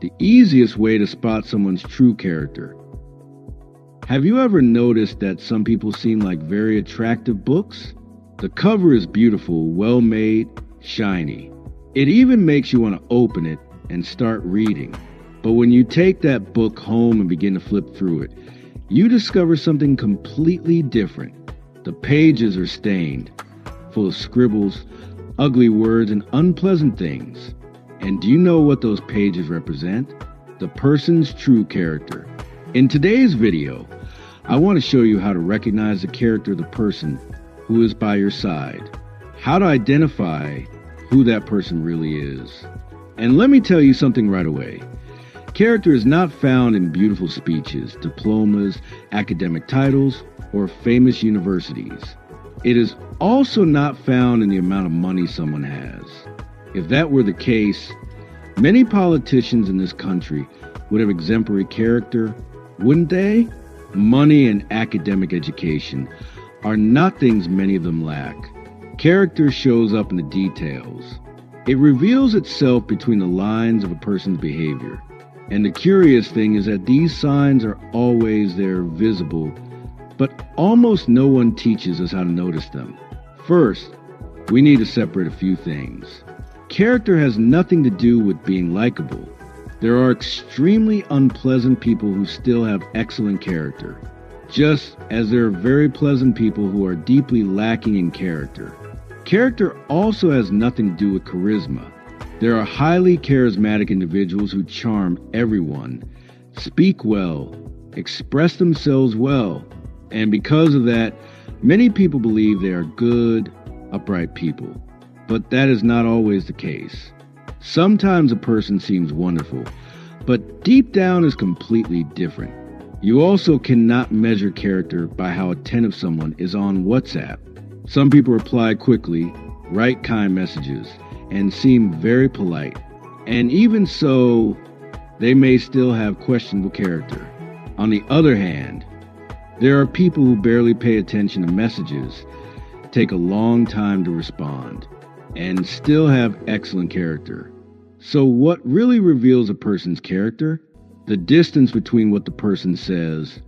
the easiest way to spot someone's true character. Have you ever noticed that some people seem like very attractive books? The cover is beautiful, well-made, shiny. It even makes you want to open it and start reading. But when you take that book home and begin to flip through it, you discover something completely different. The pages are stained, full of scribbles, ugly words, and unpleasant things. And do you know what those pages represent? The person's true character. In today's video, I want to show you how to recognize the character of the person who is by your side, how to identify who that person really is. And let me tell you something right away. Character is not found in beautiful speeches, diplomas, academic titles, or famous universities. It is also not found in the amount of money someone has. If that were the case, many politicians in this country would have exemplary character, wouldn't they? Money and academic education are not things many of them lack. Character shows up in the details. It reveals itself between the lines of a person's behavior. And the curious thing is that these signs are always there, visible, but almost no one teaches us how to notice them. First, we need to separate a few things. Character has nothing to do with being likable. There are extremely unpleasant people who still have excellent character, just as there are very pleasant people who are deeply lacking in character. Character also has nothing to do with charisma. There are highly charismatic individuals who charm everyone, speak well, express themselves well, and because of that, many people believe they are good, upright people. But that is not always the case. Sometimes a person seems wonderful, but deep down is completely different. You also cannot measure character by how attentive someone is on WhatsApp. Some people reply quickly, write kind messages, and seem very polite. And even so, they may still have questionable character. On the other hand, there are people who barely pay attention to messages, take a long time to respond, and still have excellent character. So what really reveals a person's character? The distance between what the person says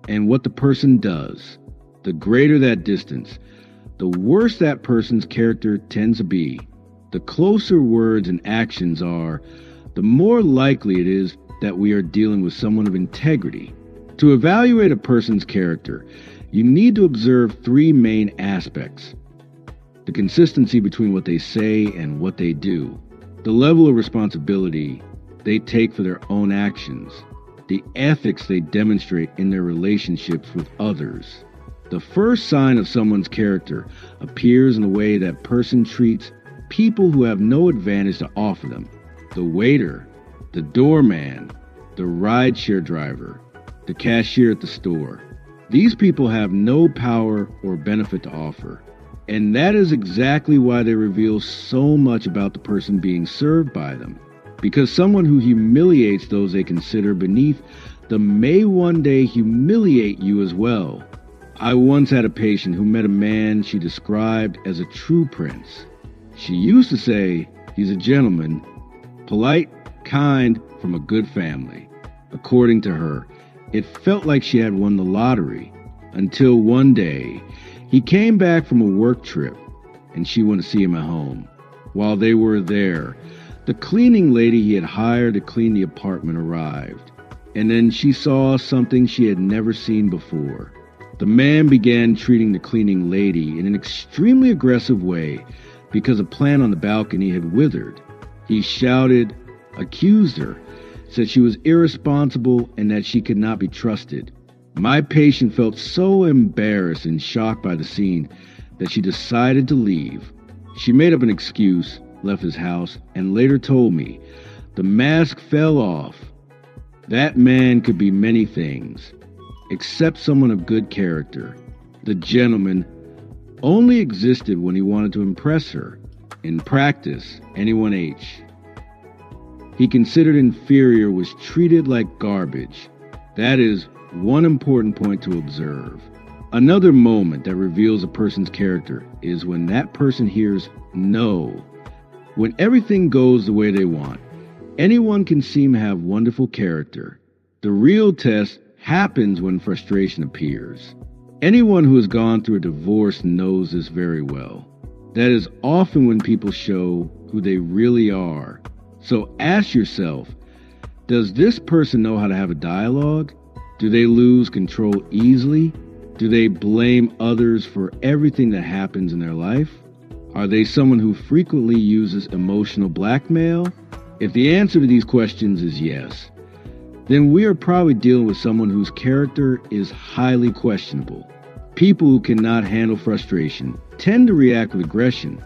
and what the person does. The greater that distance, the worse that person's character tends to be. The closer words and actions are, the more likely it is that we are dealing with someone of integrity. To evaluate a person's character, you need to observe three main aspects: the consistency between what they say and what they do, the level of responsibility they take for their own actions, the ethics they demonstrate in their relationships with others. The first sign of someone's character appears in the way that person treats people who have no advantage to offer them: the waiter, the doorman, the rideshare driver, the cashier at the store. These people have no power or benefit to offer. And that is exactly why they reveal so much about the person being served by them. Because someone who humiliates those they consider beneath them may one day humiliate you as well. I once had a patient who met a man she described as a true prince. She used to say he's a gentleman, polite, kind, from a good family. According to her, it felt like she had won the lottery, until one day he came back from a work trip and she went to see him at home. While they were there, the cleaning lady he had hired to clean the apartment arrived, and then she saw something she had never seen before. The man began treating the cleaning lady in an extremely aggressive way because a plant on the balcony had withered. He shouted, accused her, said she was irresponsible and that she could not be trusted. My patient felt so embarrassed and shocked by the scene that she decided to leave. She made up an excuse, left his house, and later told me the mask fell off. That man could be many things, except someone of good character. The gentleman only existed when he wanted to impress her. In practice, anyone he considered inferior was treated like garbage. That is one important point to observe. Another moment that reveals a person's character is when that person hears no. When everything goes the way they want, Anyone can seem to have wonderful character. The real test happens when frustration appears. Anyone who has gone through a divorce knows this very well. That is often when people show who they really are. So ask yourself, does this person know how to have a dialogue? Do they lose control easily? Do they blame others for everything that happens in their life? Are they someone who frequently uses emotional blackmail? If the answer to these questions is yes, then we are probably dealing with someone whose character is highly questionable. People who cannot handle frustration tend to react with aggression,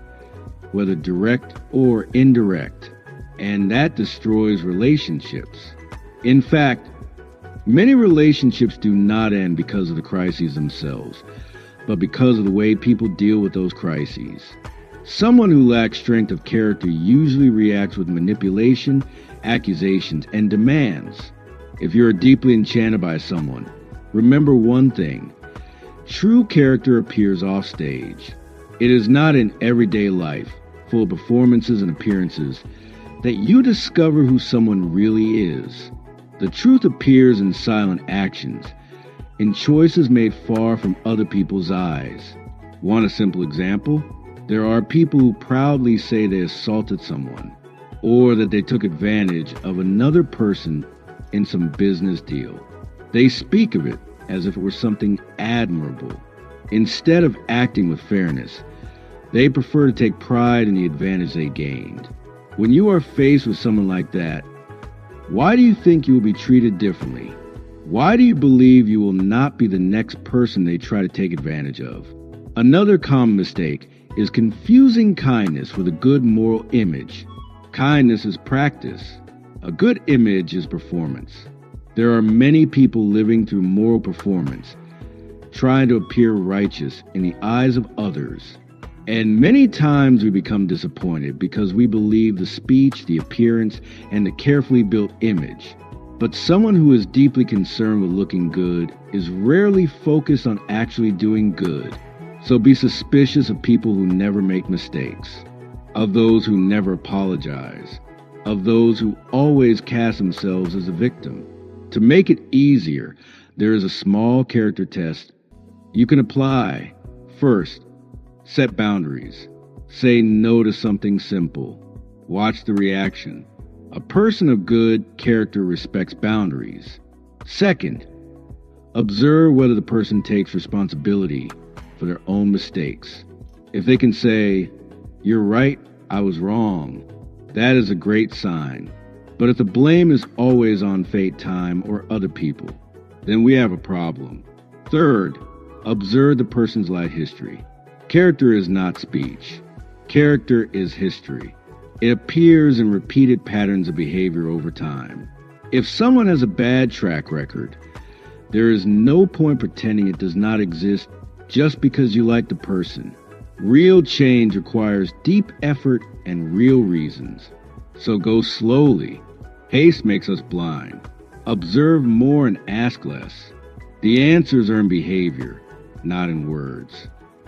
whether direct or indirect, and that destroys relationships. In fact, many relationships do not end because of the crises themselves, but because of the way people deal with those crises. Someone who lacks strength of character usually reacts with manipulation, accusations, and demands. If you're deeply enchanted by someone, remember one thing: true character appears off stage. It is not in everyday life, full of performances and appearances, that you discover who someone really is. The truth appears in silent actions, in choices made far from other people's eyes. Want a simple example? There are people who proudly say they assaulted someone, or that they took advantage of another person in some business deal. They speak of it as if it were something admirable. Instead of acting with fairness, they prefer to take pride in the advantage they gained. When you are faced with someone like that, why do you think you will be treated differently? Why do you believe you will not be the next person they try to take advantage of? Another common mistake is confusing kindness with a good moral image. Kindness is practice. A good image is performance. There are many people living through moral performance, trying to appear righteous in the eyes of others. And many times we become disappointed because we believe the speech, the appearance, and the carefully built image. But someone who is deeply concerned with looking good is rarely focused on actually doing good. So be suspicious of people who never make mistakes, of those who never apologize, of those who always cast themselves as a victim. To make it easier, there is a small character test you can apply. First, set boundaries. Say no to something simple. Watch the reaction. A person of good character respects boundaries. Second, observe whether the person takes responsibility for their own mistakes. If they can say, "You're right, I was wrong," that is a great sign. But if the blame is always on fate, time, or other people, then we have a problem. Third, observe the person's life history. Character is not speech. Character is history. It appears in repeated patterns of behavior over time. If someone has a bad track record, there is no point pretending it does not exist just because you like the person. Real change requires deep effort and real reasons. So go slowly. Haste makes us blind. Observe more and ask less. The answers are in behavior, not in words.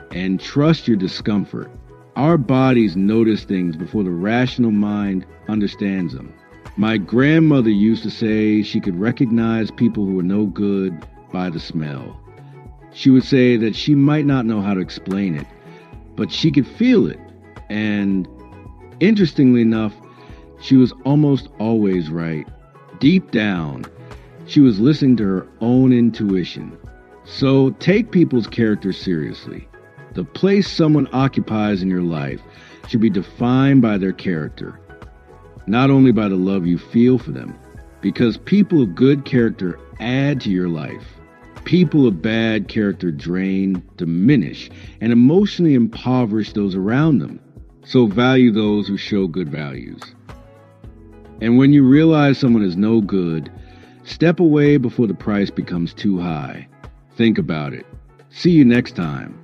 And trust your discomfort. Our bodies notice things before the rational mind understands them. My grandmother used to say she could recognize people who were no good by the smell. She would say that she might not know how to explain it, but she could feel it. And interestingly enough, she was almost always right. Deep down, she was listening to her own intuition. So take people's character seriously. The place someone occupies in your life should be defined by their character, not only by the love you feel for them, because people of good character add to your life. People of bad character drain, diminish, and emotionally impoverish those around them. So value those who show good values. And when you realize someone is no good, step away before the price becomes too high. Think about it. See you next time.